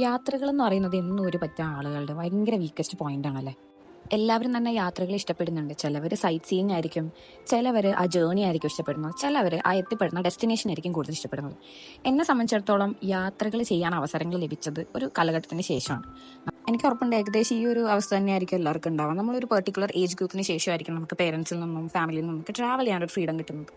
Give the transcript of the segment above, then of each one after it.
യാത്രകൾ എന്ന് പറയുന്നത് എന്നും ഒരു പറ്റ ആളുകളുടെ ഭയങ്കര വീക്കസ്റ്റ് പോയിന്റ് ആണല്ലേ. എല്ലാവരും തന്നെ യാത്രകൾ ഇഷ്ടപ്പെടുന്നുണ്ട്. ചിലവർ സൈറ്റ് സീയിങ് ആയിരിക്കും, ചിലവർ ആ ജേർണി ആയിരിക്കും ഇഷ്ടപ്പെടുന്നത്, ചിലവർ ആ എത്തിപ്പെടുന്ന ഡെസ്റ്റിനേഷൻ ആയിരിക്കും കൂടുതൽ ഇഷ്ടപ്പെടുന്നത്. എന്നെ സംബന്ധിച്ചിടത്തോളം യാത്രകൾ ചെയ്യാൻ അവസരങ്ങൾ ലഭിച്ചത് ഒരു കാലഘട്ടത്തിന് ശേഷമാണ്. എനിക്ക് ഉറപ്പുണ്ട് ഏകദേശം ഈ ഒരു അവസ്ഥ തന്നെയായിരിക്കും എല്ലാവർക്കും ഉണ്ടാവുക. നമ്മളൊരു പെർട്ടിക്കുലർ ഏജ് ഗ്രൂപ്പിന് ശേഷമായിരിക്കും നമുക്ക് പേരൻസിൽ നിന്നും ഫാമിലിയിൽ നിന്നും നമുക്ക് ട്രാവൽ ചെയ്യാനൊരു ഫ്രീഡം കിട്ടുന്നത്.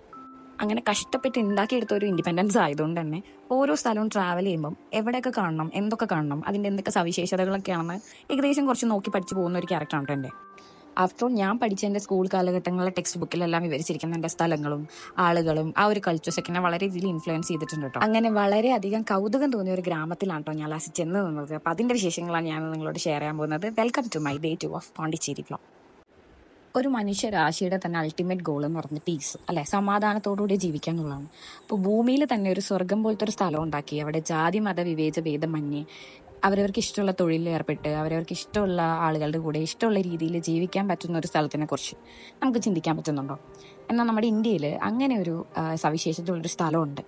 അങ്ങനെ കഷ്ടപ്പെട്ട് ഉണ്ടാക്കിയെടുത്ത ഒരു ഇൻഡിപെൻഡൻസ് ആയതുകൊണ്ട് തന്നെ ഓരോ സ്ഥലവും ട്രാവൽ ചെയ്യുമ്പം എവിടെയൊക്കെ കാണണം, എന്തൊക്കെ കാണണം, അതിൻ്റെ എന്തൊക്കെ സവിശേഷതകളൊക്കെയാണെന്ന് ഏകദേശം കുറച്ച് നോക്കി പഠിച്ചു പോകുന്ന ഒരു ക്യാരക്ടറാണ് എൻ്റെ. ആഫ്റ്റർ ഓൾ ഞാൻ പഠിച്ച എൻ്റെ സ്കൂൾ കാലഘട്ടങ്ങളിലെ ടെക്സ്റ്റ് ബുക്കിലെല്ലാം വിവരിച്ചിരിക്കുന്ന എൻ്റെ സ്ഥലങ്ങളും ആളുകളും ആ ഒരു കൾച്ചേഴ്സൊക്കെ എന്നെ വളരെ രീതിയിൽ ഇൻഫ്ലുവൻസ് ചെയ്തിട്ടുണ്ട് കേട്ടോ. അങ്ങനെ വളരെയധികം കൗതുകം തോന്നിയ ഒരു ഗ്രാമത്തിലാണ് കേട്ടോ ഞാൻ ലാസ്റ്റ് ചെന്ന് നിന്നത്. അപ്പോൾ അതിൻ്റെ വിശേഷങ്ങളാണ് ഞാൻ നിങ്ങളോട് ഷെയർ ചെയ്യാൻ പോകുന്നത്. Welcome to my day 2 of Pondicherry vlog. ഒരു മനുഷ്യരാശിയുടെ തന്നെ അൾട്ടിമേറ്റ് ഗോൾ എന്ന് പറഞ്ഞ പീസ് അല്ലെ, സമാധാനത്തോടുകൂടി ജീവിക്കുക എന്നുള്ളതാണ്. അപ്പോൾ ഭൂമിയിൽ തന്നെ ഒരു സ്വർഗം പോലത്തെ ഒരു സ്ഥലം ഉണ്ടാക്കി അവിടെ ജാതി മത വിവേച ഭേദമന്യേ അവരവർക്ക് ഇഷ്ടമുള്ള തൊഴിലിൽ ഏർപ്പെട്ട് അവരവർക്ക് ഇഷ്ടമുള്ള ആളുകളുടെ കൂടെ ഇഷ്ടമുള്ള രീതിയിൽ ജീവിക്കാൻ പറ്റുന്ന ഒരു സ്ഥലത്തിനെ കുറിച്ച് നമുക്ക് ചിന്തിക്കാൻ പറ്റുന്നുണ്ടോ? എന്നാൽ നമ്മുടെ ഇന്ത്യയിൽ അങ്ങനെ ഒരു സവിശേഷതയുള്ളൊരു സ്ഥലമുണ്ട്.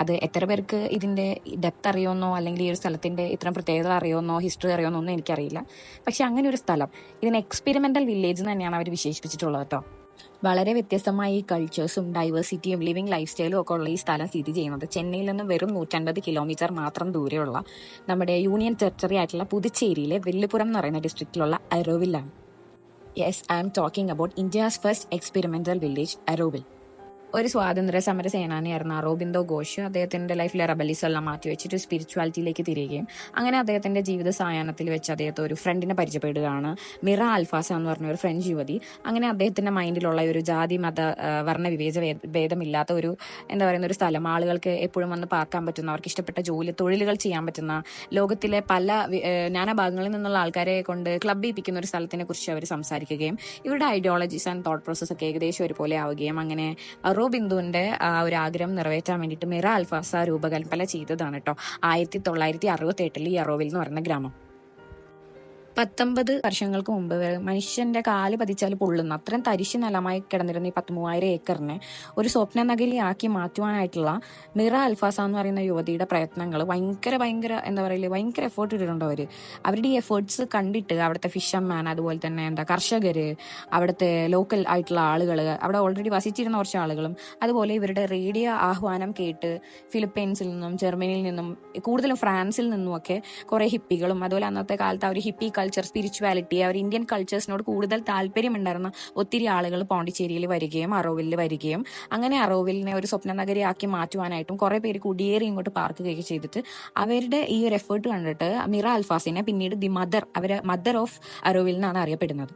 അത് എത്ര പേർക്ക് ഇതിൻ്റെ ഡെപ്ത് അറിയുമെന്നോ അല്ലെങ്കിൽ ഈ ഒരു സ്ഥലത്തിൻ്റെ ഇത്തരം പ്രത്യേകത അറിയുമെന്നോ ഹിസ്റ്ററി അറിയുമെന്നോ ഒന്നും എനിക്കറിയില്ല. പക്ഷെ അങ്ങനെ ഒരു സ്ഥലം, ഇതിന് എക്സ്പെരിമെൻ്റൽ വില്ലേജ് എന്ന് തന്നെയാണ് അവർ വിശേഷിപ്പിച്ചിട്ടുള്ളത് കേട്ടോ. വളരെ വ്യത്യസ്തമായ ഈ കൾച്ചേഴ്സും ഡൈവേഴ്സിറ്റിയും ലിവിങ് ലൈഫ് സ്റ്റൈലും ഒക്കെ ഉള്ള ഈ സ്ഥലം സ്ഥിതി ചെയ്യുന്നത് ചെന്നൈയിൽ നിന്ന് വെറും 150 കിലോമീറ്റർ മാത്രം ദൂരെയുള്ള നമ്മുടെ യൂണിയൻ ടെറിട്ടറി ആയിട്ടുള്ള പുതുച്ചേരിയിലെ വെള്ളിപ്പുറം എന്ന് പറയുന്ന ഡിസ്ട്രിക്റ്റിലുള്ള അരോവിലാണ്. Yes, I am talking about India's first experimental village Auroville. ഒരു സ്വാതന്ത്ര്യ സമര സേനാനിയായിരുന്ന അറോബിന്ദോ ഘോഷ് അദ്ദേഹത്തിന്റെ ലൈഫിലെ റബലീസ് എല്ലാം മാറ്റിവെച്ചിട്ട് സ്പിരിച്വാലിറ്റിയിലേക്ക് തിരികെയും അങ്ങനെ അദ്ദേഹത്തിന്റെ ജീവിത സായാഹ്നത്തിൽ വെച്ച് അദ്ദേഹത്തെ ഒരു ഫ്രണ്ടിനെ പരിചയപ്പെടുകയാണ്, മിറ അൽഫാസ എന്ന് പറഞ്ഞ ഒരു ഫ്രഞ്ച് യുവതി. അങ്ങനെ അദ്ദേഹത്തിന്റെ മൈൻഡിലുള്ള ഒരു ജാതി മത വർണ്ണ വിവേച ഭേദമില്ലാത്ത ഒരു എന്താ പറയുന്ന ഒരു സ്ഥലം, ആളുകൾക്ക് എപ്പോഴും വന്ന് പാർക്കാൻ പറ്റുന്ന, അവർക്ക് ഇഷ്ടപ്പെട്ട തൊഴിലുകൾ ചെയ്യാൻ പറ്റുന്ന, ലോകത്തിലെ പല നാനാഭാഗങ്ങളിൽ നിന്നുള്ള ആൾക്കാരെ കൊണ്ട് ക്ലബ് ചെയ്യിപ്പിക്കുന്ന ഒരു സ്ഥലത്തിനെ കുറിച്ച് അവർ സംസാരിക്കുകയും ഇവരുടെ ഐഡിയോളജീസ് ആൻഡ് തോട്ട് പ്രോസസ് ഒക്കെ ഏകദേശം ഒരുപോലെ ആവുകയും അങ്ങനെ ബിന്ദുവിന്റെ ഒരു ആഗ്രഹം നിറവേറ്റാൻ വേണ്ടിയിട്ട് മിറ അൽഫാസ രൂപകൽപ്പന ചെയ്തതാണ് കേട്ടോ 1968 ഈ അറോവിൽ എന്ന് പറയുന്ന ഗ്രാമം. 19 വർഷങ്ങൾക്ക് മുമ്പ് മനുഷ്യന്റെ കാല് പതിച്ചാൽ പൊള്ളുന്ന അത്രയും തരിശു നിലമായി കിടന്നിരുന്ന ഈ 13,000 ഏക്കറിനെ ഒരു സ്വപ്ന നഗരിയാക്കി മാറ്റുവാനായിട്ടുള്ള മിറ അൽഫാസ എന്ന് പറയുന്ന യുവതിയുടെ പ്രയത്നങ്ങൾ ഭയങ്കര എന്താ പറയുക, ഭയങ്കര എഫേർട്ട് ഇട്ടിട്ടുണ്ട് അവർ. അവരുടെ ഈ എഫേർട്സ് കണ്ടിട്ട് അവിടുത്തെ ഫിഷർമാൻ, അതുപോലെ തന്നെ കർഷകര്, അവിടുത്തെ ലോക്കൽ ആയിട്ടുള്ള ആളുകൾ, അവിടെ ഓൾറെഡി വസിച്ചിരുന്ന കുറച്ച് ആളുകളും, അതുപോലെ ഇവരുടെ റേഡിയോ ആഹ്വാനം കേട്ട് ഫിലിപ്പൈൻസിൽ നിന്നും ജർമ്മനിയിൽ നിന്നും കൂടുതലും ഫ്രാൻസിൽ നിന്നുമൊക്കെ കുറെ ഹിപ്പികളും, അതുപോലെ അന്നത്തെ കാലത്ത് അവർ ഹിപ്പി സ്പിരിച്വാലിറ്റി, അവർ ഇന്ത്യൻ കൾച്ചേഴ്സിനോട് കൂടുതൽ താല്പര്യമുണ്ടായിരുന്ന ഒത്തിരി ആളുകൾ പോണ്ടിച്ചേരിയിൽ വരികയും അറോവിലിൽ വരികയും അങ്ങനെ അറോവിലിനെ ഒരു സ്വപ്ന നഗരിയാക്കി മാറ്റുവാനായിട്ടും കുറെ പേര് കുടിയേറി ഇങ്ങോട്ട് പാർക്കുകയൊക്കെ ചെയ്തിട്ട് അവരുടെ ഈ ഒരു എഫേർട്ട് കണ്ടിട്ട് മിറ അൽഫാസിനെ പിന്നീട് മദർ ഓഫ് അറോവിൽ എന്നാണ് അറിയപ്പെടുന്നത്.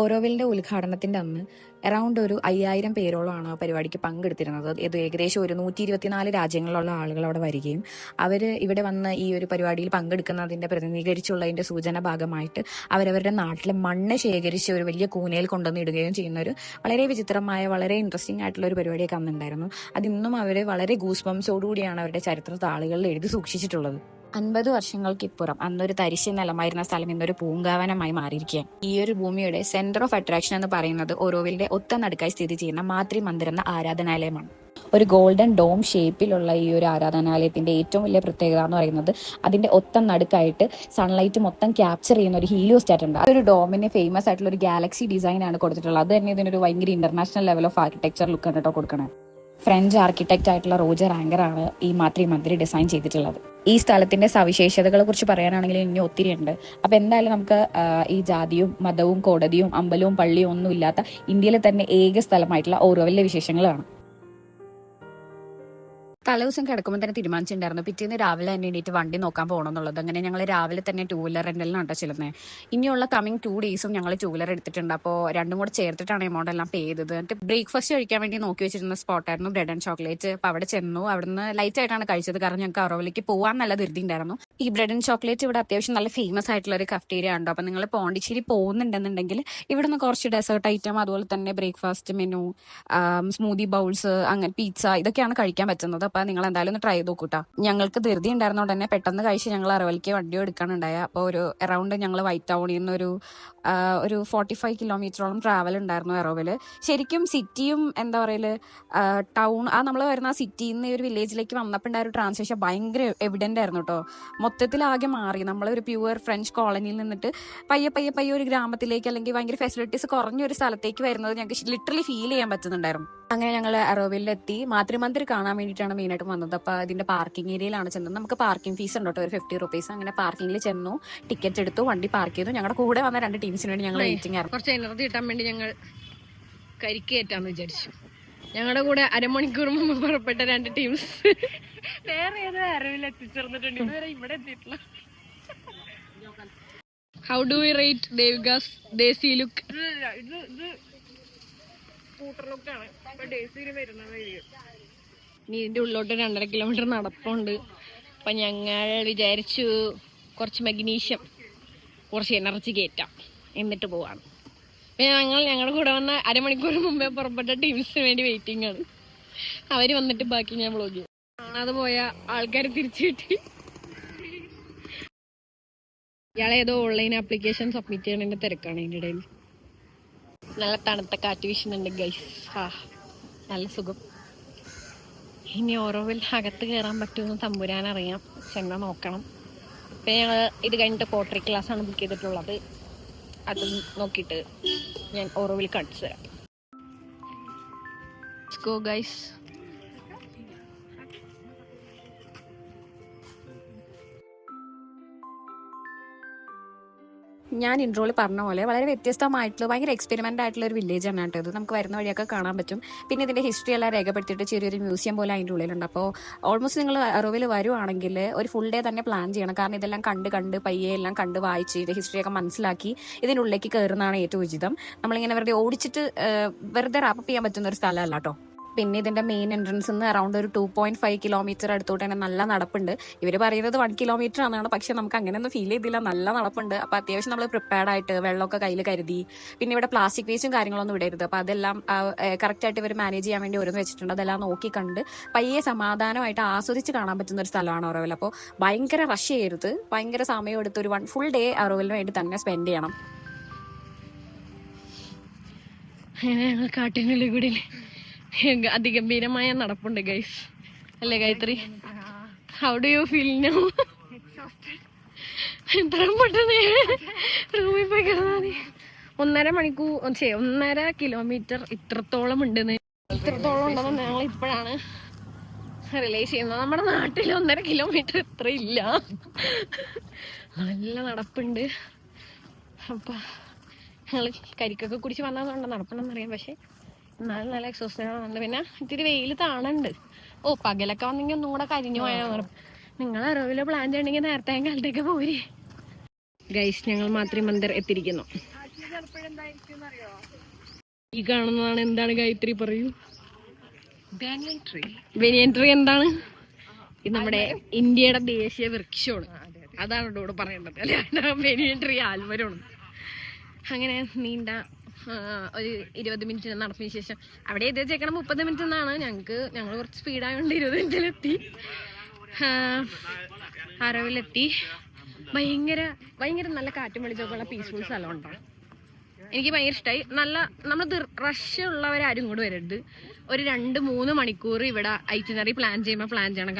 ഓരോവിലിന്റെ ഉദ്ഘാടനത്തിന്റെ അന്ന് അറൌണ്ട് ഒരു 5,000 പേരോളമാണ് ആ പരിപാടിക്ക് പങ്കെടുത്തിരുന്നത്. ഇത് ഏകദേശം ഒരു 124 രാജ്യങ്ങളിലുള്ള ആളുകൾ അവിടെ വരികയും അവർ ഇവിടെ വന്ന് ഈ ഒരു പരിപാടിയിൽ പങ്കെടുക്കുന്നതിന്റെ പ്രതിനിധീകരിച്ചുള്ളതിന്റെ സൂചന ഭാഗമായിട്ട് അവരവരുടെ നാട്ടിലെ മണ്ണ് ശേഖരിച്ച് ഒരു വലിയ കൂനയിൽ കൊണ്ടുവന്ന് ഇടുകയും ചെയ്യുന്ന ഒരു വളരെ വിചിത്രമായ വളരെ ഇൻട്രസ്റ്റിംഗ് ആയിട്ടുള്ള ഒരു പരിപാടിയൊക്കെ അന്നുണ്ടായിരുന്നു. അതിന്നും അവർ വളരെ ഗൂസ്ബംസോടുകൂടിയാണ് അവരുടെ ചരിത്ര താളുകളിൽ എഴുതി സൂക്ഷിച്ചിട്ടുള്ളത്. 50 വർഷങ്ങൾക്ക് ഇപ്പുറം അന്നൊരു തരിശ് നിലമായിരുന്ന സ്ഥലം ഇന്നൊരു പൂങ്കാവനമായി മാറിയിരിക്കുകയാണ്. ഈ ഒരു ഭൂമിയുടെ സെന്റർ ഓഫ് അട്രാക്ഷൻ എന്ന് പറയുന്നത് ഓരോവിലിന്റെ ഒത്ത നടുക്കായി സ്ഥിതി ചെയ്യുന്ന മാതൃ മന്ദിർ എന്ന ആരാധനാലയമാണ്. ഒരു ഗോൾഡൻ ഡോം ഷേപ്പിലുള്ള ഈ ഒരു ആരാധനാലയത്തിന്റെ ഏറ്റവും വലിയ പ്രത്യേകത എന്ന് പറയുന്നത് അതിന്റെ ഒത്ത നടുക്കായിട്ട് സൺലൈറ്റ് മൊത്തം ക്യാപ്ചർ ചെയ്യുന്ന ഒരു ഹീലിയോസ്റ്റാറ്റ് ഉണ്ട്. ആ ഒരു ഡോമിന് ഫേമസ് ആയിട്ടുള്ള ഒരു ഗാലക്സി ഡിസൈൻ ആണ് കൊടുത്തിട്ടുള്ളത്. അത് തന്നെ ഇതിനൊരു ഭയങ്കര international level of architecture look ആണ് കേട്ടോ കൊടുക്കുന്നത്. ഫ്രഞ്ച് ആർക്കിടെക്റ്റ് ആയിട്ടുള്ള റോജർ ആങ്കറാണ് ഈ മാതൃ മന്ദിർ ഡിസൈൻ ചെയ്തിട്ടുള്ളത്. ഈ സ്ഥലത്തിന്റെ സവിശേഷതകളെ കുറിച്ച് പറയാനാണെങ്കിൽ ഇനി ഒത്തിരി ഉണ്ട്. അപ്പൊ എന്തായാലും നമുക്ക് ഈ ജാതിയും മതവും കോടതിയും അമ്പലവും പള്ളിയും ഒന്നും ഇല്ലാത്ത ഇന്ത്യയിലെ തന്നെ ഏക സ്ഥലമായിട്ടുള്ള ഓരോവിലെ വിശേഷങ്ങളാണ്. തലേദിവസം കിടക്കുമ്പോൾ തന്നെ തീരുമാനിച്ചിട്ടുണ്ടായിരുന്നു പിറ്റേന്ന് രാവിലെ തന്നെ എണീറ്റ് വണ്ടി നോക്കാൻ പോകണമെന്നുള്ളത്. അങ്ങനെ ഞങ്ങൾ രാവിലെ തന്നെ 2 വീലർ റെന്റലിനാണ് കേട്ടോ ചെല്ലുന്നത്. ഇനിയുള്ള കമ്മിങ് 2 ഡേയ്സും ഞങ്ങൾ 2 വീലർ എടുത്തിട്ടുണ്ട്. അപ്പോൾ രണ്ടും കൂടെ ചേർത്തിട്ടാണ് എമൗണ്ട് എല്ലാം പേ ചെയ്തത്. എന്നിട്ട് ബ്രേക്ക്ഫാസ്റ്റ് കഴിക്കാൻ വേണ്ടി നോക്കി വെച്ചിരുന്ന സ്പോട്ടായിരുന്നു ബ്രെഡ് ആൻഡ് ചോക്ലേറ്റ്. അപ്പോൾ അവിടെ ചെന്നു. അവിടുന്ന് ലൈറ്റ് ആയിട്ടാണ് കഴിച്ചത്, കാരണം ഞങ്ങൾക്ക് അറോവിലേക്ക് പോകാൻ നല്ല ധൃതി ഉണ്ടായിരുന്നു. ഈ ബ്രെഡ് ആൻഡ് ചോക്ലേറ്റ് ഇവിടെ അത്യാവശ്യം നല്ല ഫേമസ് ആയിട്ടുള്ള ഒരു കഫ്റ്റീരിയ ഉണ്ടോ. അപ്പോൾ നിങ്ങൾ പോണ്ടിച്ചേരി പോകുന്നുണ്ടെന്നുണ്ടെങ്കിൽ ഇവിടുന്ന് കുറച്ച് ഡെസേർട്ട് ഐറ്റം, അതുപോലെ തന്നെ ബ്രേക്ക്ഫാസ്റ്റ് മെനു, സ്മൂതി ബൗൾസ്, അങ്ങനെ പിസ്സ, ഇതൊക്കെയാണ് കഴിക്കാൻ പറ്റുന്നത്. അപ്പോൾ നിങ്ങൾ എന്തായാലും ഒന്ന് ട്രൈ ചെയ്ത് നോക്കൂട്ടാ. ഞങ്ങൾക്ക് ധൃതി ഉണ്ടായിരുന്നോണ്ട് തന്നെ പെട്ടെന്ന് കഴിച്ച് ഞങ്ങൾ അറവലിക്ക് വണ്ടി എടുക്കാനുണ്ടായ. അപ്പോൾ ഒരു അറൌണ്ട് ഞങ്ങൾ വൈറ്റ് ടൗണിൽ നിന്ന് ഒരു 45 കിലോമീറ്ററോളം ട്രാവൽ ഉണ്ടായിരുന്നു അറോവില്. ശരിക്കും സിറ്റിയും എന്താ പറയല് ടൗൺ നമ്മൾ വരുന്ന സിറ്റിയിൽ നിന്ന് ഒരു വില്ലേജിലേക്ക് വന്നപ്പോൾ ഉണ്ടായ ഒരു ട്രാൻസ്ലേഷൻ ഭയങ്കര എവിഡന്റ് ആയിരുന്നു കേട്ടോ. മൊത്തത്തിൽ ആകെ മാറി. നമ്മളൊരു പ്യുവർ ഫ്രഞ്ച് കോളനിയിൽ നിന്നിട്ട് പയ്യെ ഒരു ഗ്രാമത്തിലേക്ക് അല്ലെങ്കിൽ ഭയങ്കര ഫെസിലിറ്റീസ് കുറഞ്ഞൊരു സ്ഥലത്തേക്ക് വരുന്നത് ഞങ്ങൾക്ക് ലിറ്ററലി ഫീൽ ചെയ്യാൻ പറ്റുന്നുണ്ടായിരുന്നു. അങ്ങനെ ഞങ്ങൾ അറോവിലെത്തി. മാതൃമന്ദിർ കാണാൻ വേണ്ടിയിട്ടാണ് മെയിനായിട്ട് വന്നത്. അപ്പോൾ അതിന്റെ പാർക്കിംഗ് ഏരിയയിലാണ് ചെന്നത്. നമുക്ക് പാർക്കിംഗ് ഫീസ് ഉണ്ട് കേട്ടോ, ഒരു 50 റുപ്പീസ്. അങ്ങനെ പാർക്കിങ്ങിൽ ചെന്നു, ടിക്കറ്റ് എടുത്തു, വണ്ടി പാർക്ക് ചെയ്തു. ഞങ്ങളുടെ കൂടെ വന്ന 2 ടീംസിന് വേണ്ടി ഞങ്ങൾ വെയിറ്റിംഗ് ആയിരുന്നു. കുറച്ച് എനർജി കിട്ടാൻ വേണ്ടി ഞങ്ങൾ കരിക്കേറ്റാന്ന് വിചാരിച്ചു. ഞങ്ങളുടെ കൂടെ അരമണിക്കൂർ മുമ്പ് പുറപ്പെട്ട 2 ടീംസ് വേറെ ഏതോ അറവിൽ എത്തിച്ചേർന്നിട്ടുണ്ട്. ഇതുവരെ ഇവിടെ എത്തിയിട്ടില്ല. How do we rate Devika's desi look? ഇത് സ്കൂട്ടർ ലുക്കാണ്. ഇനി ഇതിന്റെ ഉള്ളോട്ട് 2.5 കിലോമീറ്റർ നടപ്പുണ്ട്. അപ്പൊ ഞങ്ങൾ വിചാരിച്ചു കുറച്ച് മഗ്നീഷ്യം, കുറച്ച് എനർജി കയറ്റാം, എന്നിട്ട് പോവാണ്. ഞങ്ങളുടെ കൂടെ വന്ന അരമണിക്കൂർ മുമ്പേ പുറപ്പെട്ട ടീംസിന് വേണ്ടി വെയിറ്റിംഗ് ആണ്. അവര് വന്നിട്ട് ബാക്കി ഞാൻ വ്ലോഗ് ചെയ്യും. കാണാതെ പോയ ആൾക്കാർ തിരിച്ചു കിട്ടി. ഇയാളെ ഏതോ ഓൺലൈൻ ആപ്ലിക്കേഷൻ സബ്മിറ്റ് ചെയ്യണതിന്റെ തിരക്കാണ്. അതിൻ്റെ ഇടയിൽ നല്ല തണുത്ത കാറ്റ് വീശുന്നുണ്ട് ഗൈസ്. നല്ല സുഖം. ഇനി ഓരോവിൽ അകത്ത് കയറാൻ പറ്റുമെന്ന് തമ്പുരാനറിയാം. ചെന്നാൽ നോക്കണം. ഇപ്പം ഞങ്ങൾ ഇത് കഴിഞ്ഞിട്ട് പോട്രി ക്ലാസ്സാണ് ബുക്ക് ചെയ്തിട്ടുള്ളത്. അത് നോക്കിയിട്ട് ഞാൻ ഓരോവിൽ കാണിച്ചു തരാം. Let's go guys. ഞാൻ ഇൻട്രോയിൽ പറഞ്ഞ പോലെ വളരെ വ്യത്യസ്തമായിട്ടുള്ള ഭയങ്കര എക്സ്പെരിമെന്റ് ആയിട്ടുള്ള ഒരു വില്ലേജ് ആണ് കേട്ടോ ഇത്. നമുക്ക് വരുന്ന വഴിയൊക്കെ കാണാൻ പറ്റും. പിന്നെ ഇതിന്റെ ഹിസ്റ്ററി എല്ലാം രേഖപ്പെടുത്തിയിട്ട് ചെറിയൊരു മ്യൂസിയം പോലെ അതിൻ്റെ ഉള്ളിലുണ്ട്. അപ്പോൾ ഓൾമോസ്റ്റ് നിങ്ങൾ അറോവിൽ വരുവാണെങ്കിൽ ഒരു ഫുൾ ഡേ തന്നെ പ്ലാൻ ചെയ്യണം. കാരണം ഇതെല്ലാം കണ്ട് പയ്യെ എല്ലാം കണ്ട് വായിച്ച് ഇത് ഹിസ്റ്ററിയൊക്കെ മനസ്സിലാക്കി ഇതിൻ്റെ ഉള്ളിലേക്ക് കയറുന്നതാണ് ഏറ്റവും ഉചിതം. നമ്മളിങ്ങനെ വെറുതെ ഓടിച്ചിട്ട് വെറുതെ റാപ്പ് ചെയ്യാൻ പറ്റുന്ന ഒരു സ്ഥലമല്ല കേട്ടോ. പിന്നെ ഇതിന്റെ മെയിൻ എൻട്രൻസ് നിന്ന് അറൗണ്ട് ഒരു 2.5 കിലോമീറ്റർ അടുത്തോട്ട് തന്നെ നല്ല നടപ്പുണ്ട്. ഇവർ പറയുന്നത് 1 കിലോമീറ്റർ ആണെന്നാണ്, പക്ഷെ നമുക്ക് അങ്ങനെയൊന്നും ഫീൽ ചെയ്തില്ല. നല്ല നടപ്പുണ്ട്. അപ്പോൾ അത്യാവശ്യം നമ്മൾ പ്രിപ്പയർഡ് ആയിട്ട് വെള്ളമൊക്കെ കയ്യിൽ കരുതി. പിന്നെ ഇവിടെ പ്ലാസ്റ്റിക് വേസ്റ്റും കാര്യങ്ങളൊന്നും ഇടരുത്. അപ്പോൾ അതെല്ലാം കറക്റ്റായിട്ട് ഇവർ മാനേജ് ചെയ്യാൻ വേണ്ടി ഓരോന്ന് വെച്ചിട്ടുണ്ട്. അതെല്ലാം നോക്കി കണ്ട് പയ്യെ സമാധാനമായിട്ട് ആസ്വദിച്ച് കാണാൻ പറ്റുന്ന ഒരു സ്ഥലമാണ് അറോവിൽ. അപ്പോൾ ഭയങ്കര റഷ് ചെയ്യരുത്. ഭയങ്കര സമയം എടുത്ത് ഒരു ഫുൾ ഡേ അറോവിലിന് വേണ്ടി തന്നെ സ്പെൻഡ് ചെയ്യണം. അങ്ങനെ ഞങ്ങൾ കാട്ടിനുള്ളിൽ കൂടി അതിഗംഭീരമായ നടപ്പുണ്ട് ഗൈസ്. അല്ലേ Gayathri? How do you feel now? എത്ര പെട്ടെന്ന് റൂമിൽ പോയി കിടന്നാൽ മതി. 1.5 കിലോമീറ്റർ ഇത്രത്തോളം ഉണ്ടെന്ന്, ഇത്രത്തോളം ഉണ്ടെന്ന് ഞങ്ങൾ ഇപ്പോഴാണ് റിയലൈസ് ചെയ്യുന്നത്. നമ്മുടെ നാട്ടിൽ 1.5 കിലോമീറ്റർ ഇത്ര ഇല്ല. നല്ല നടപ്പുണ്ട്. അപ്പം ഞങ്ങൾ കരിക്കൊക്കെ കുടിച്ച് വന്നതുകൊണ്ട് നടപ്പണമെന്നറിയാം. പക്ഷെ എന്നാലും നല്ല എക്സോസ്റ്റഡ്. പിന്നെ ഇത്തിരി വെയിൽ താണുണ്ട്. പകലൊക്കെ വന്നെങ്കിൽ ഒന്നും കൂടെ കരിഞ്ഞു പോയാൽ. നിങ്ങൾ അറോവില് പ്ലാൻ ചെയ്യണമെങ്കിൽ നേരത്തെ കാലത്തേക്ക് പോരി ഗൈസ്. ഞങ്ങൾ മാതൃമന്ദിർ എത്തിയിരിക്കുന്നു. ഈ കാണുന്നതാണ്. എന്താണ് ഗായത്രി പറയൂ? ബനിയൻ ട്രീ എന്താണ്? ഇത് നമ്മുടെ ഇന്ത്യയുടെ ദേശീയ വൃക്ഷമാണ്. അതാണ് ഇവിടെ പറയേണ്ടത് അല്ലെ? ബനിയൻ ട്രീ ആൽമരമാണ്. അങ്ങനെ നീണ്ട ഒരു 20 മിനിറ്റ് നടപ്പിന് ശേഷം അവിടെ എഴുതി വെച്ചേക്കണം 30 മിനിറ്റ് എന്നാണ്. ഞങ്ങൾ കുറച്ച് സ്പീഡായതുകൊണ്ട് 20 മിനിറ്റിലെത്തി. അറവിലെത്തി. ഭയങ്കര നല്ല കാറ്റും വെളിച്ചൊക്കെയുള്ള പീസ്ഫുൾ സ്ഥലം ഉണ്ടാവും. എനിക്ക് ഭയങ്കര ഇഷ്ടമായി. നമ്മൾ റഷ് ഉള്ളവരാരും ഇങ്ങോട്ട് വരരുത്. ഒരു 2-3 മണിക്കൂർ ഇവിടെ ഐറ്റിനറി പ്ലാൻ ചെയ്യണം.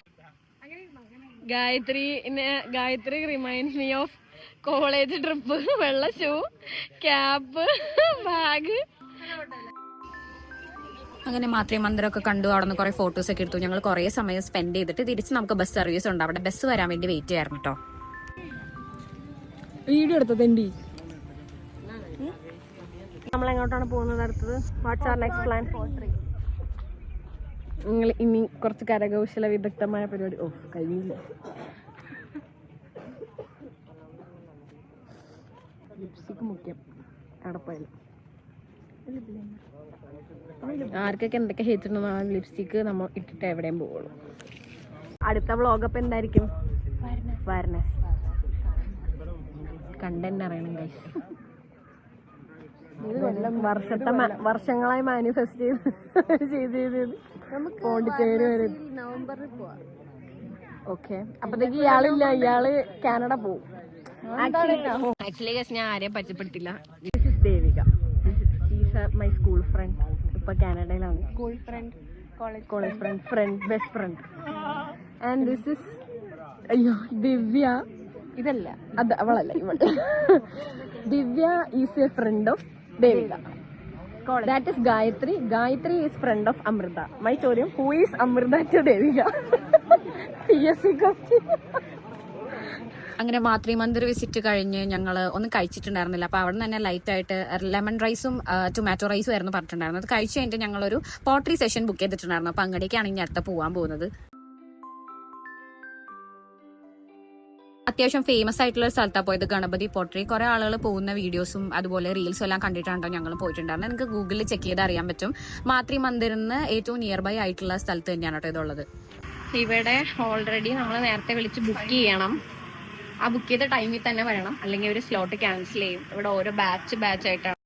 Gayathri remind me of college trip. വെള്ള ഷൂ, ക്യാപ്പ്, ബാഗ്. അങ്ങനെ മാതൃമന്ദിരമൊക്കെ കണ്ടു. അവിടെ നിന്ന് കുറെ ഫോട്ടോസ് ഒക്കെ എടുത്തു. ഞങ്ങൾ കുറെ സമയം സ്പെൻഡ് ചെയ്തിട്ട് തിരിച്ച് നമുക്ക് ബസ് സർവീസ് ഉണ്ട്. അവിടെ ബസ് വരാൻ വേണ്ടി വെയിറ്റ് ചെയ്യായിരുന്നു കേട്ടോ. വീഡിയോ എടുത്തത് നമ്മൾ എങ്ങോട്ടാണ് പോകുന്നത് അടുത്തത്? What's our next plan? നിങ്ങൾ ഇനി കുറച്ച് കരകൗശല വിദഗ്ധമായ പരിപാടി. കഴിയില്ല. ലിപ്സ്റ്റിക്ക് മുഖ്യം അടപ്പയില്ല. ആർക്കൊക്കെ എന്തൊക്കെ ഹേറ്റുണ്ടെന്ന് ആ ലിപ്സ്റ്റിക്ക് നമ്മൾ ഇട്ടിട്ട് എവിടെയും പോകുള്ളൂ. അടുത്ത വ്ളോഗ് അപ്പം എന്തായിരിക്കും? വാരണാസി കണ്ടന്റ് അറിയണം ഗൈസ്. വർഷങ്ങളായി മാനിഫെസ്റ്റ് ചെയ്ത് പോണ്ടിച്ചേരി വരെ നവംബറിൽ പോവാം. ഓക്കെ, അപ്പത്തേക്ക് ഇയാളില്ല, ഇയാള് കാനഡ പോവും. ആക്ച്വലി ഞാൻ ആരെയും പരിചയപ്പെടുത്തില്ല. This is Devika. My school friend. ഇപ്പൊ കാനഡയിലാണ്. School friend, college friend, best friend. And this is അയ്യോ ദിവ്യ ഇതല്ല അത് അവളല്ല ഇവൾ. Divya is a friend of Devika. That is Gayathri. Gayathri is friend of Amritha. My ചോദ്യം, who is Amritha to Devika? PSC question. അങ്ങനെ മാത്രി മന്ദിർ വിസിറ്റ് കഴിഞ്ഞ് ഞങ്ങൾ ഒന്നും കഴിച്ചിട്ടുണ്ടായിരുന്നില്ല. അപ്പോൾ അവിടെ നിന്ന് തന്നെ ലൈറ്റായിട്ട് ലെമൺ റൈസും ടൊമാറ്റോ റൈസും ആയിരുന്നു പറഞ്ഞിട്ടുണ്ടായിരുന്നത്. അത് കഴിച്ച് കഴിഞ്ഞിട്ട് ഞങ്ങളൊരു പോട്രി സെഷൻ ബുക്ക് ചെയ്തിട്ടുണ്ടായിരുന്നു. അപ്പോൾ അങ്ങടേക്കാണ് ഇനി അടുത്ത പോകാൻ പോകുന്നത്. അത്യാവശ്യം ഫേമസ് ആയിട്ടുള്ള ഒരു സ്ഥലത്താണ് പോയത്, ഗണപതി പോട്രി. കുറെ ആളുകൾ പോകുന്ന വീഡിയോസും അതുപോലെ റീൽസും എല്ലാം കണ്ടിട്ടാണോ ഞങ്ങൾ പോയിട്ടുണ്ടായിരുന്നത്. നിങ്ങൾക്ക് ഗൂഗിളിൽ ചെക്ക് ചെയ്ത് അറിയാൻ പറ്റും. മാത്രി മന്ദിറിന് ഏറ്റവും നിയർ ബൈ ആയിട്ടുള്ള സ്ഥലത്ത് തന്നെയാണ് കേട്ടോ ഇതുള്ളത്. ഇവിടെ ഓൾറെഡി നമ്മൾ നേരത്തെ വിളിച്ച് ബുക്ക് ചെയ്യണം. ആ ബുക്ക് ചെയ്ത ടൈമിൽ തന്നെ വരണം, അല്ലെങ്കിൽ ഒരു സ്ലോട്ട് ക്യാൻസൽ ചെയ്യും. ഇവിടെ ഓരോ ബാച്ച് ആയിട്ടാണ്.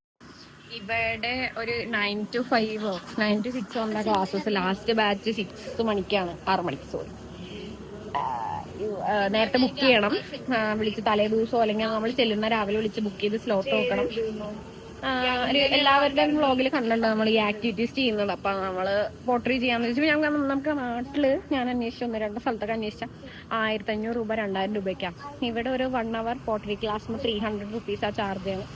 ഇവിടെ ഒരു 9 to 5 9 to 6 ഉള്ള ക്ലാസ്സസ്. ലാസ്റ്റ് ബാച്ച് 6 മണിക്കാണ്, 6 മണിക്ക് സോറി. നേരത്തെ ബുക്ക് ചെയ്യണം, വിളിച്ച് തലേ ദിവസമോ അല്ലെങ്കിൽ നമ്മൾ ചെല്ലുന്ന രാവിലെ വിളിച്ച് ബുക്ക് ചെയ്ത് സ്ലോട്ട് നോക്കണം. എല്ലാവരുടെയും വ്ളോഗിൽ കണ്ടിട്ടുണ്ട് നമ്മൾ ഈ ആക്ടിവിറ്റീസ് ചെയ്യുന്നത്. അപ്പൊ നമ്മള് പോട്രി ചെയ്യാന്ന് വെച്ചാൽ നമുക്ക് നാട്ടില് ഞാൻ അന്വേഷിച്ചു, 1-2 സ്ഥലത്തൊക്കെ അന്വേഷിച്ച 1500 രൂപ 2000 രൂപയ്ക്കാണ്. ഇവിടെ ഒരു 1 hour പോട്രി ക്ലാസ്സിന് 300 rupees ചാർജ് ചെയ്യണം.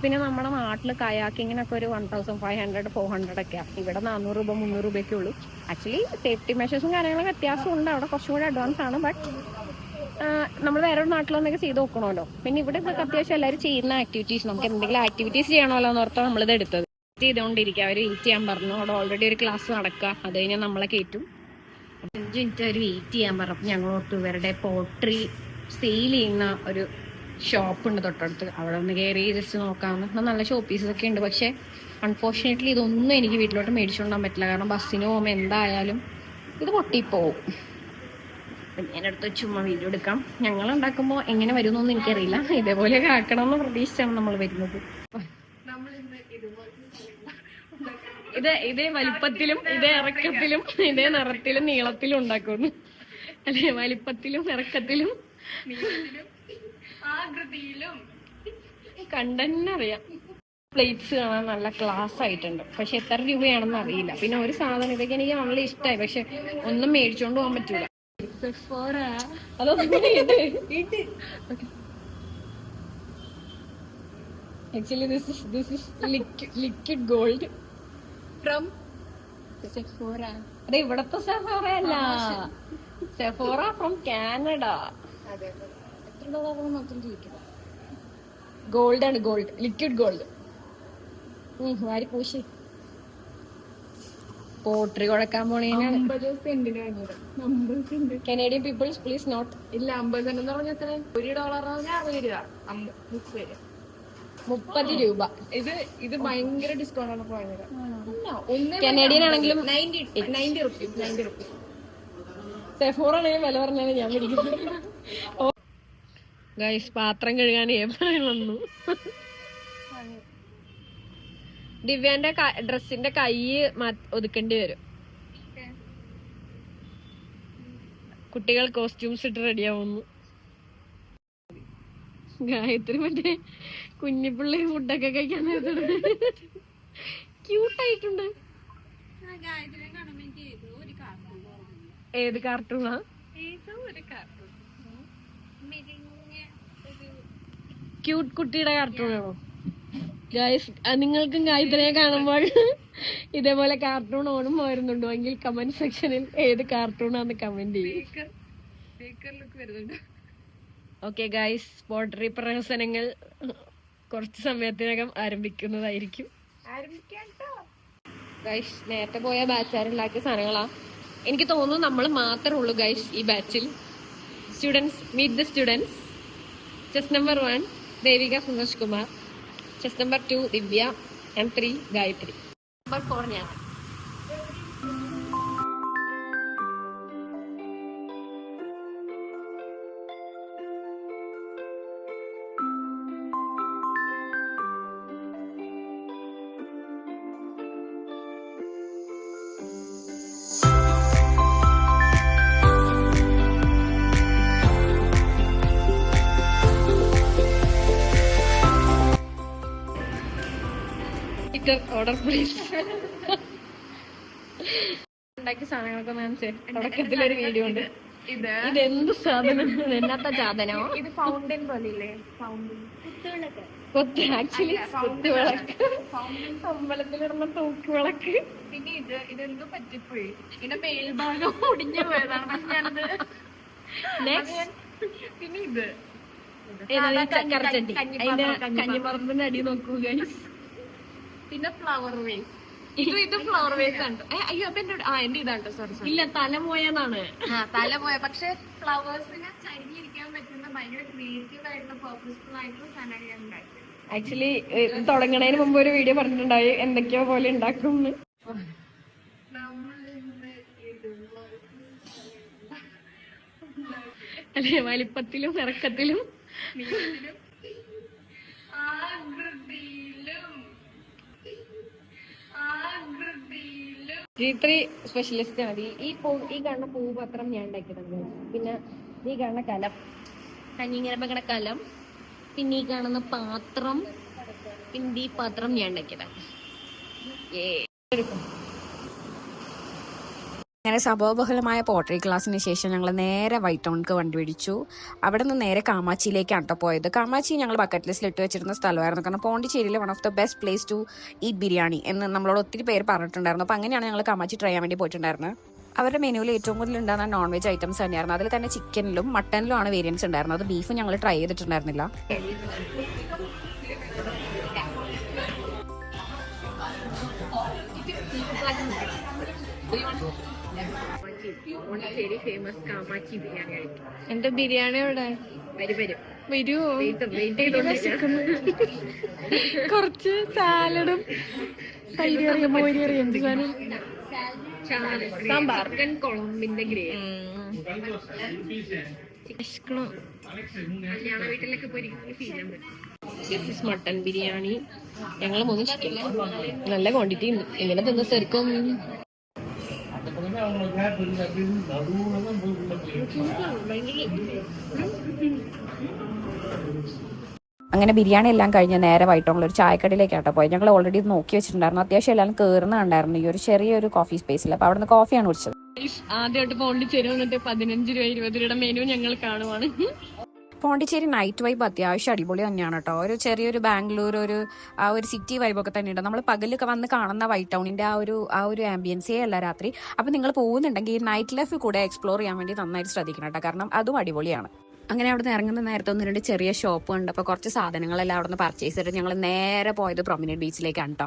പിന്നെ നമ്മുടെ നാട്ടില് കയാക്കിങ്ങിനൊക്കെ ഒരു 1500 400 ഒക്കെയാണ്. ഇവിടെ 400 രൂപ 300 രൂപയൊക്കെ ഉള്ളൂ. ആക്ച്വലി സേഫ്റ്റി മെഷേഴ്സും കാര്യങ്ങളൊക്കെ വ്യത്യാസമുണ്ട്. അവിടെ കുറച്ചും കൂടി അഡ്വാൻസ് ആണ്. ബട്ട് നമ്മൾ വേറെ ഒരു നാട്ടിലൊന്നൊക്കെ ചെയ്ത് നോക്കണമല്ലോ. പിന്നെ ഇവിടെ ഇപ്പൊ അത്യാവശ്യം എല്ലാവരും ചെയ്യുന്ന ആക്ടിവിറ്റീസ്, നമുക്ക് എന്തെങ്കിലും ആക്ടിവിറ്റീസ് ചെയ്യണമല്ലോ എന്ന് ഓർത്താണ് നമ്മളിത് എടുത്തത്. ചെയ്തുകൊണ്ടിരിക്കുക. അവർ വെയിറ്റ് ചെയ്യാൻ പറഞ്ഞു. അവിടെ ഓൾറെഡി ഒരു ക്ലാസ് നടക്കുക. അത് കഴിഞ്ഞാൽ നമ്മളെ കയറ്റും. 5 മിനിറ്റ് അവർ വെയിറ്റ് ചെയ്യാൻ പറഞ്ഞു. ഞങ്ങൾ ഓർത്ത് ഇവരുടെ പോട്രി സെയിൽ ചെയ്യുന്ന ഒരു ഷോപ്പ് ഉണ്ട് തൊട്ടടുത്ത്, അവിടെ ഒന്ന് കയറി ജസ്റ്റ് നോക്കാമെന്ന്. നല്ല ഷോപ്പ് പീസസ് ഒക്കെ ഉണ്ട്. പക്ഷെ അൺഫോർച്ചുനേറ്റ്ലി ഇതൊന്നും എനിക്ക് വീട്ടിലോട്ട് മേടിച്ചുകൊണ്ടാൻ പറ്റില്ല. കാരണം ബസ്സിന് പോകുമ്പോൾ എന്തായാലും ഇത് പൊട്ടിപ്പോവും. ഞാനടുത്ത് ചുമ്മാ വീഡിയോ എടുക്കാം. ഞങ്ങൾ ഉണ്ടാക്കുമ്പോൾ എങ്ങനെ വരുന്നൊന്നും എനിക്കറിയില്ല. ഇതേപോലെ ആക്കണമെന്ന് പ്രതീക്ഷിച്ചാണ് നമ്മൾ വരുന്നത്. ഇതേ വലിപ്പത്തിലും ഇതേ ഇറക്കത്തിലും ഇതേ നിറത്തിലും നീളത്തിലും ഉണ്ടാക്കുന്നു. അല്ലെ, വലിപ്പത്തിലും ഇറക്കത്തിലും ആകൃതിയിലും കണ്ടെന്നെ അറിയാം. പ്ലേറ്റ്സ് കാണാൻ നല്ല ക്ലാസ് ആയിട്ടുണ്ട്. പക്ഷെ എത്ര രൂപയാണെന്ന് അറിയില്ല. പിന്നെ ഒരു സാധനം ഇതൊക്കെ എനിക്ക് നല്ല ഇഷ്ടമായി, പക്ഷെ ഒന്നും മേടിച്ചോണ്ട് പോകാൻ പറ്റൂല. Actually this is liquid gold from Sephora. അതെ, ഇവിടത്തെ സെഫോറ അല്ല, സെഫോറ ഫ്രം കാനഡ. ഗോൾഡ് ആണ്, ഗോൾഡ്, ലിക്വിഡ് ഗോൾഡ്. വാരി പൂശി പോട്രി കുഴക്കാൻ പോണേനാണ്. Canadian peoples please note. ഇല്ല, 50 എന്ന് പറഞ്ഞാൽ $1 30 രൂപ. ഇത് ഭയങ്കര ഡിസ്കൗണ്ട് ആണ് പറഞ്ഞത്. കനേഡിയൻ ആണെങ്കിലും 90 rupees. സെഫോർ ആണെങ്കിലും വില പറഞ്ഞാലും ഞാൻ പിടിക്കുന്നത്. ഗൈസ്, പാത്രം കഴുകാൻ ഏപ്രിൽ വന്നു. ദിവ്യാന്റെ ഡ്രസ്സിന്റെ കൈ ഒതുക്കേണ്ടി വരും. കുട്ടികൾ കോസ്റ്റ്യൂംസ് ഇട്ട് റെഡിയാവുന്നു. ഗായത്രി മറ്റേ കുഞ്ഞിപ്പിള്ളി ഫുഡൊക്കെ കഴിക്കാൻ ക്യൂട്ടായിട്ടുണ്ട്. ഏത് കാർട്ടൂണാ? ക്യൂട്ട് കുട്ടിയുടെ കാർട്ടൂണാണോ? ഗായ്സ്, നിങ്ങൾക്കും ഗായത്രിയെ കാണുമ്പോൾ ഇതേപോലെ കാർട്ടൂൺ ഓണം വരുന്നുണ്ടോ എങ്കിൽ കമന്റ് സെക്ഷനിൽ ഏത് കാർട്ടൂണാന്ന് കമന്റ് ചെയ്യും. ഓക്കെ ഗായ്സ്, പോട്രി പ്രഹസനങ്ങൾ കുറച്ച് സമയത്തിനകം ആരംഭിക്കുന്നതായിരിക്കും. ഗൈസ്, നേരത്തെ പോയ ബാച്ചുകാരുണ്ടാക്കിയ സാധനങ്ങളാ. എനിക്ക് തോന്നുന്നു നമ്മൾ മാത്രമേ ഉള്ളൂ ഗൈസ് ഈ ബാച്ചിൽ. Students, meet the students. Chest number 1 Devika Sundarsh Kumar, chest number 2 Divya, and 3 Gayathri, number 4 ഞാൻ. Order please. ഉണ്ടാക്കിയ സാധനങ്ങളൊക്കെ തുടക്കത്തിലൊരു വീഡിയോ ഉണ്ട്. ഇത് ഇതെന്ത് സാധനം? എന്നാത്ത സാധനോ? ഇത് ഫൗണ്ടൻ പോലെയില്ലേ? ഫൗണ്ടൻ ആക്ച്വലി കുത്തുവിളക്ക്, അമ്പലത്തിലിടുന്ന തൂക്കുവിളക്ക്. പിന്നെ ഇതെന്തോ പറ്റിപ്പോയി. ഇതിന്റെ മേൽഭാഗം ഒടിഞ്ഞു പോയതാണ്. പക്ഷെ ഞാനത് പിന്നെ ഇത് ചക്കരച്ചട്ടി, അതിന്റെ കഞ്ഞിപ്പറമ്പിന്റെ അടി നോക്കൂ ഗൈസ്. പിന്നെ ഫ്ലവർ വേസ്. ഇത് ഫ്ലവർ വേസ് ആണ്. അയ്യോ അപ്പൊ എന്റെ ഇതാട്ടോ. സോറി ഇല്ല, തല പോയെന്നാണ്. തല പോയ. പക്ഷെ ഫ്ലവേഴ്സിനെ ചരിഞ്ഞിരിക്കാൻ പറ്റുന്ന ഭയങ്കര ക്രിയേറ്റീവ് ആയിട്ടുള്ള പർപ്പസ്ഫുൾ ആയിട്ടുള്ള സാധനമാണ് ഞാൻ ഉണ്ടാക്കിയത്. ആക്ച്വലി തുടങ്ങണതിന് മുമ്പ് ഒരു വീഡിയോ പറഞ്ഞിട്ടുണ്ടായി എന്തൊക്കെയോ പോലെ ഉണ്ടാക്കും. അല്ലെ, വലിപ്പത്തിലും ഇറക്കത്തിലും ഇത്രേ സ്പെഷ്യലിസ്റ്റ് മതി. ഈ കാണുന്ന പൂപത്രം ഞാൻ ഉണ്ടാക്കിയിട്ടുണ്ട്. പിന്നെ ഈ കാണുന്ന കലം, കഞ്ഞിങ്ങനെ വെക്കണ കലം, പിന്നെ ഈ കാണുന്ന പാത്രം, പിന്നെ ഈ പാത്രം ഞാൻ ഉണ്ടാക്കിയതാണ്. അങ്ങനെ സംഭവബഹുലമായ പോട്ടറി ക്ലാസ്സിന് ശേഷം ഞങ്ങൾ നേരെ വൈറ്റ് ടൗണിക്ക് വണ്ടി പിടിച്ചു. അവിടെ നിന്ന് നേരെ കാമാച്ചിയിലേക്കാണ് കേട്ടോ പോയത്. കാമാച്ചി ഞങ്ങൾ ബക്കറ്റ് ലിസ്റ്റിൽ ഇട്ട് വെച്ചിരുന്ന സ്ഥലമായിരുന്നു. കാരണം പോണ്ടിച്ചേരിയിലെ one of the best place to eat biryani എന്ന് നമ്മളോട് ഒത്തിരി പേര് പറഞ്ഞിട്ടുണ്ടായിരുന്നു. അപ്പോൾ അങ്ങനെയാണ് ഞങ്ങൾ കാമാച്ചി ട്രൈ ചെയ്യാൻ വേണ്ടി പോയിട്ടുണ്ടായിരുന്നത്. അവരുടെ മെനുവിൽ ഏറ്റവും കൂടുതൽ ഉണ്ടാകുന്ന നോൺ വെജ് ഐറ്റംസ് തന്നെയായിരുന്നു. അതിൽ തന്നെ ചിക്കനിലും മട്ടനിലും ആണ് വേരിയൻസ് ഉണ്ടായിരുന്നത്. അത് ബീഫ് ഞങ്ങൾ ട്രൈ ചെയ്തിട്ടുണ്ടായിരുന്നില്ല. ഫേമസ് കാമാച്ചി ബിരിയാണി ആയിട്ട്. എന്റെ ബിരിയാണി എവിടെ വരുമോ? കുറച്ച് സാലഡും തൈര് മോര് എന്ത് സാധനം, സാമ്പാർ, കുളമ്പിന്റെ ഗ്രേവി. കല്യാണ വീട്ടിലൊക്കെ പോയിരിക്കുന്ന ഫീൽ ചെയ്യാൻ പറ്റും. This is mutton biryani. ഞങ്ങൾ 3 ചിക്കൻ, നല്ല ക്വാണ്ടിറ്റി ഉണ്ട്. എങ്ങനെ തിന്ന് തീർക്കും? അങ്ങനെ ബിരിയാണി എല്ലാം കഴിഞ്ഞ് നേരെ വൈറ്റ് ടൗണിൽ ഒരു ചായക്കടയിലേക്കാട്ടോ പോയി. ഞങ്ങൾ ഓൾറെഡി നോക്കി വെച്ചിട്ടുണ്ടായിരുന്നു. അത്യാവശ്യം എല്ലാവരും കയറുന്നുണ്ടായിരുന്നു ഈ ഒരു ചെറിയൊരു കോഫി സ്പേസിൽ. അപ്പോൾ അവിടെ നിന്ന് കോഫിയാണ് കുടിച്ചത്. ആദ്യമായിട്ട് പോണ്ടിച്ചേരി വന്നിട്ട് 15 രൂപ 20 രൂപയുടെ മെനു ഞങ്ങൾ കാണുവാണ്. പോണ്ടിച്ചേരി നൈറ്റ് വൈബ് അത്യാവശ്യം അടിപൊളി തന്നെയാണ് കേട്ടോ. ഒരു ചെറിയൊരു ബാംഗ്ലൂർ ആ ഒരു സിറ്റി വൈബൊക്കെ തന്നെയുണ്ട്. നമ്മൾ പകലൊക്കെ വന്ന് കാണുന്ന വൈറ്റ് ടൗണിന്റെ ആ ഒരു ആംബിയൻസേ അല്ല രാത്രി. അപ്പോൾ നിങ്ങൾ പോകുന്നുണ്ടെങ്കിൽ ഈ നൈറ്റ് ലൈഫ് കൂടെ എക്സ്പ്ലോർ ചെയ്യാൻ വേണ്ടി നന്നായിട്ട് ശ്രദ്ധിക്കണം കേട്ടോ. കാരണം അതും അടിപൊളിയാണ്. അങ്ങനെ അവിടെ നിന്ന് ഇറങ്ങുന്ന നേരത്തെ 1-2 ചെറിയ ഷോപ്പ് ഉണ്ട്. അപ്പോൾ കുറച്ച് സാധനങ്ങളെല്ലാം അവിടെ നിന്ന് പർച്ചേസ് ചെയ്തിട്ട് ഞങ്ങൾ നേരെ പോയത് പ്രൊമിനന്റ് ബീച്ചിലേക്കാണ് കേട്ടോ.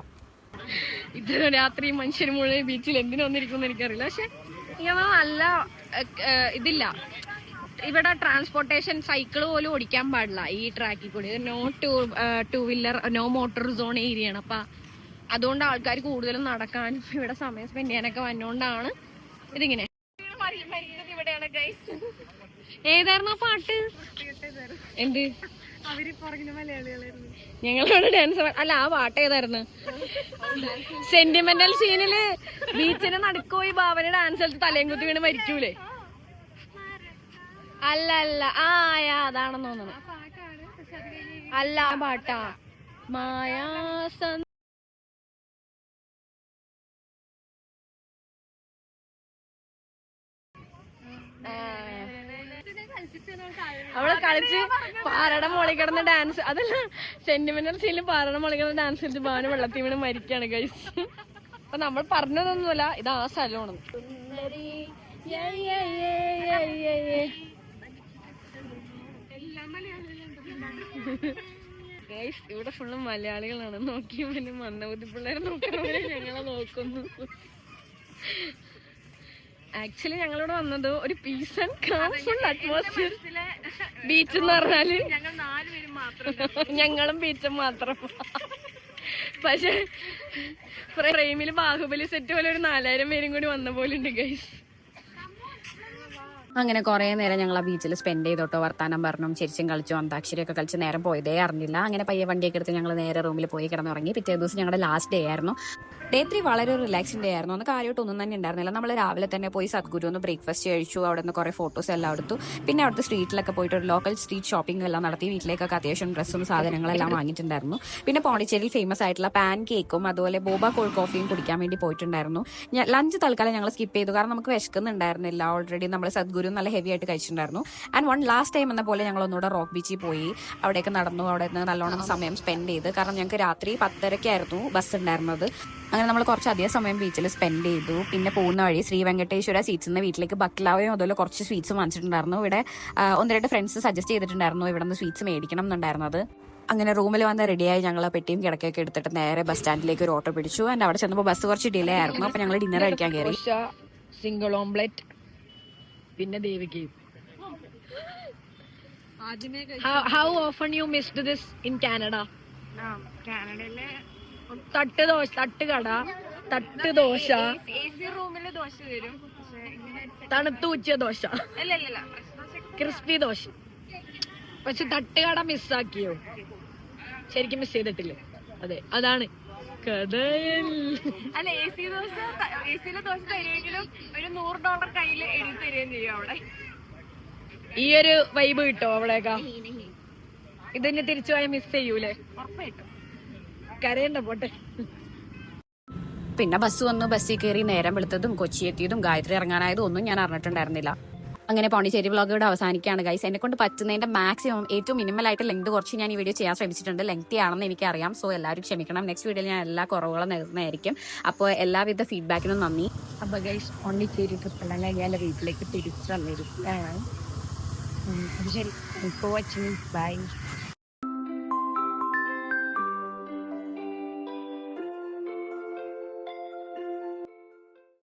ഇത് രാത്രി മനുഷ്യർ മുഴുവൻ ബീച്ചിൽ എന്തിനു വന്നിരിക്കുമെന്ന് എനിക്കറിയില്ല. പക്ഷെ ഇങ്ങനെ നല്ല ഇതില്ല ഇവിടെ. ട്രാൻസ്പോർട്ടേഷൻ സൈക്കിൾ പോലും ഓടിക്കാൻ പാടില്ല ഈ ട്രാക്കിൽ കൂടി. No two wheeler, no motor zone ഏരിയയാണ്. അപ്പൊ അതുകൊണ്ട് ആൾക്കാർ കൂടുതലും നടക്കാനും ഇവിടെ സമയം സ്പെൻഡ് ചെയ്യാനൊക്കെ വന്നോണ്ടാണ് ഇതിങ്ങനെ. ഇവിടെയാണ് ഗൈസ്. ഏതായിരുന്നു ആ പാട്ട്? എന്ത്? അവര് പറഞ്ഞ മലയാളികളായിരുന്നു. ഞങ്ങളോട് ഡാൻസ് അല്ല, ആ പാട്ട് ഏതായിരുന്നു? സെന്റിമെന്റൽ സീനില് ബീച്ചിന് നടുക്കോയി ഭാവന ഡാൻസ് കളിച്ച് തലയും കുത്തി വീണ് മരിക്കൂലേ? അല്ല അതാണെന്ന് തോന്നുന്നു. അല്ല, പാട്ടാ മായാസ. അവള് കളിച്ച് പാറയുടെ മുകളിൽ കിടന്ന ഡാൻസ്, അതല്ല സെന്റിമെന്റൽ സീനിൽ പാറയുടെ മുകളിൽ കിടന്ന ഡാൻസ് കളിച്ച് ഭാവന വെള്ളത്തിൽ വീണ് മരിക്കാണ് ഗൈസ്. അപ്പൊ നമ്മൾ പറഞ്ഞതൊന്നുമല്ല, ഇത് ആ സ്ഥലമാണ്. ഗൈസ് ഇവിടെ ഫുള്ള് മലയാളികളാണ്. നോക്കിയവരും മന്ദബുദ്ധി പിള്ളേരെ നോക്കുന്നവരെ ഞങ്ങളെ നോക്കുന്നു. ആക്ച്വലി ഞങ്ങളിവിടെ വന്നത് ഒരു piece and calm full atmosphere. Beach എന്ന് പറഞ്ഞാല് ഞങ്ങളും ബീച്ചും മാത്രം. പക്ഷെ ഫ്രെയിമില് ബാഹുബലി സെറ്റ് പോലെ ഒരു 4000 പേരും കൂടി വന്ന പോലെ ഉണ്ട് ഗൈസ്. അങ്ങനെ കുറേ നേരം ഞങ്ങൾ ആ ബീച്ചിൽ സ്പെൻഡ് ചെയ്തോട്ടോ. വർത്താനം പറഞ്ഞു, ചിരിച്ചും കളിച്ചു, അന്താക്ഷരിയൊക്കെ കളിച്ച് നേരം പോയതേ അറിഞ്ഞില്ല. അങ്ങനെ പയ്യെ വണ്ടിയൊക്കെ എടുത്ത് ഞങ്ങൾ നേരെ റൂമിൽ പോയി കിടന്നുറങ്ങി. പിറ്റേ ദിവസം ഞങ്ങളുടെ ലാസ്റ്റ് ഡേ ആയിരുന്നു. ഡേ 3 വളരെ ഒരു റിലാക്സിംഗ് ഡേ ആയിരുന്നു. ഒന്ന് കാര്യമായിട്ട് ഒന്നും തന്നെ ഉണ്ടായിരുന്നില്ല. നമ്മൾ രാവിലെ തന്നെ പോയി സദ്ഗുരു ഒന്ന് ബ്രേക്ക്ഫാസ്റ്റ് കഴിച്ചു. അവിടെ നിന്ന് കുറേ ഫോട്ടോസ് എല്ലാം എടുത്തു. പിന്നെ അവിടുത്തെ സ്ട്രീറ്റിലൊക്കെ പോയിട്ട് ഒരു ലോക്കൽ സ്ട്രീറ്റ് ഷോപ്പിംഗ് എല്ലാം നടത്തി. വീട്ടിലേക്കൊക്കെ അത്യാവശ്യം ഡ്രസ്സും സാധനങ്ങളെല്ലാം വാങ്ങിയിട്ടുണ്ടായിരുന്നു. പിന്നെ പോണ്ടിച്ചേരിയിൽ ഫേമസ് ആയിട്ടുള്ള പാൻ കേക്കും അതുപോലെ ബോബ കോൾഡ് കോഫിയും കുടിക്കാൻ വേണ്ടി പോയിട്ടുണ്ടായിരുന്നു. ലഞ്ച് തൽക്കാലം ഞങ്ങൾ സ്കിപ്പ് ചെയ്തു. കാരണം നമുക്ക് വിശക്കുന്നുണ്ടായിരുന്നില്ല. ഓൾറെഡി നമ്മൾ സദ്ഗുരു കുറുകുരു നല്ല ഹെവി ആയിട്ട് കഴിച്ചിട്ടുണ്ടായിരുന്നു. ആൻഡ് വൺ ലാസ്റ്റ് ടൈം എന്ന പോലെ ഞങ്ങൾ ഒന്നുകൂടെ റോക്ക് ബീച്ചിൽ പോയി. അവിടെയൊക്കെ നടന്നു, അവിടെ നിന്ന് നല്ലോണം സമയം സ്പെൻഡ് ചെയ്ത്. കാരണം ഞങ്ങൾക്ക് രാത്രി 10:30 ബസ് ഉണ്ടായിരുന്നത്. അങ്ങനെ നമ്മൾ കുറച്ചധികം സമയം ബീച്ചിൽ സ്പെൻഡ് ചെയ്തു. പിന്നെ പോകുന്ന വഴി ശ്രീ വെങ്കടേശ്വര സ്വീറ്റ്സ് നിന്ന് വീട്ടിലേക്ക് ബക്ലാവയും അതുപോലെ കുറച്ച് സ്വീറ്റ്സും വാങ്ങിച്ചിട്ടുണ്ടായിരുന്നു. ഇവിടെ 1-2 ഫ്രണ്ട്സ് സജസ്റ്റ് ചെയ്തിട്ടുണ്ടായിരുന്നു ഇവിടെ നിന്ന് സ്വീറ്റ്സ് മേടിക്കണം എന്നുണ്ടായിരുന്നത്. അങ്ങനെ റൂമിൽ വന്ന് റെഡിയായി ഞങ്ങൾ പെട്ടിയും കിടക്കൊക്കെ എടുത്തിട്ട് നേരെ ബസ് സ്റ്റാൻഡിലേക്ക് ഒരു ഓട്ടോ പിടിച്ചു. ആൻഡ് അവിടെ ചെന്നപ്പോൾ ബസ് കുറച്ച് ഡിലേ ആയിരുന്നു. അപ്പോൾ ഞങ്ങൾ ഡിന്നർ കഴിക്കാൻ കയറി. സിംഗിൾ ഓംലെറ്റ് പിന്നെ ദേവികയും. How often you missed this in Canada? കാനഡയിലെ തട്ടുകട, തട്ട് ദോശ, AC റൂമില് ദോശ തരും. തണുത്തു ഉച്ച ദോശ, അല്ല ക്രിസ്പി ദോശ. പക്ഷെ തട്ടുകട മിസ്സാക്കിയോ? ശരിക്കും മിസ് ചെയ്തിട്ടില്ലേ? അതെ, അതാണ് കഥ. അല്ല, AC-യിലെ ദോശ തരുമെങ്കിലും ഒരു $100 കയ്യിൽ എഴുതി തരുകയും ചെയ്യും അവിടെ. ഈ ഒരു വൈബ് കിട്ടോ അവിടേക്കാ? ഇതിന് തിരിച്ചു പോയാൽ മിസ് ചെയ്യൂലേ? ഉറപ്പായിട്ടും. കരയണ്ട പോട്ടെ. പിന്നെ ബസ് വന്നു. ബസ്സിൽ കയറി നേരം വെളുത്തതും കൊച്ചി എത്തിയതും ഗായത്രി ഇറങ്ങാനായതും ഒന്നും ഞാൻ അറിഞ്ഞിട്ടുണ്ടായിരുന്നില്ല. അങ്ങനെ പോണ്ടിച്ചേരി വ്ളോഗ് ഇവിടെ അവസാനിക്കുകയാണ് ഗൈസ്. എന്നെ കൊണ്ട് പറ്റുന്നതിന്റെ മാക്സിമം ഏറ്റവും മിനിമൽ ആയിട്ട് ലെങ്ത് കുറച്ച് ഞാൻ ഈ വീഡിയോ ചെയ്യാൻ ശ്രമിച്ചിട്ടുണ്ട്. ലെങ്തി ആണെന്ന് എനിക്കറിയാം. സോ എല്ലാവരും ക്ഷമിക്കണം. നെക്സ്റ്റ് വീഡിയോയിൽ ഞാൻ എല്ലാ കുറവുകളും നികത്തുന്നതായിരിക്കും. അപ്പോൾ എല്ലാവിധ ഫീഡ്ബാക്കിനും നന്ദി. അപ്പൊ ഗൈസ് പോണ്ടിച്ചേരി ട്രിപ്പെല്ലാം കഴിഞ്ഞാൽ വീട്ടിലേക്ക് തിരിച്ചു വന്നിരിക്കുകയാണ്. ശരി, ബൈ.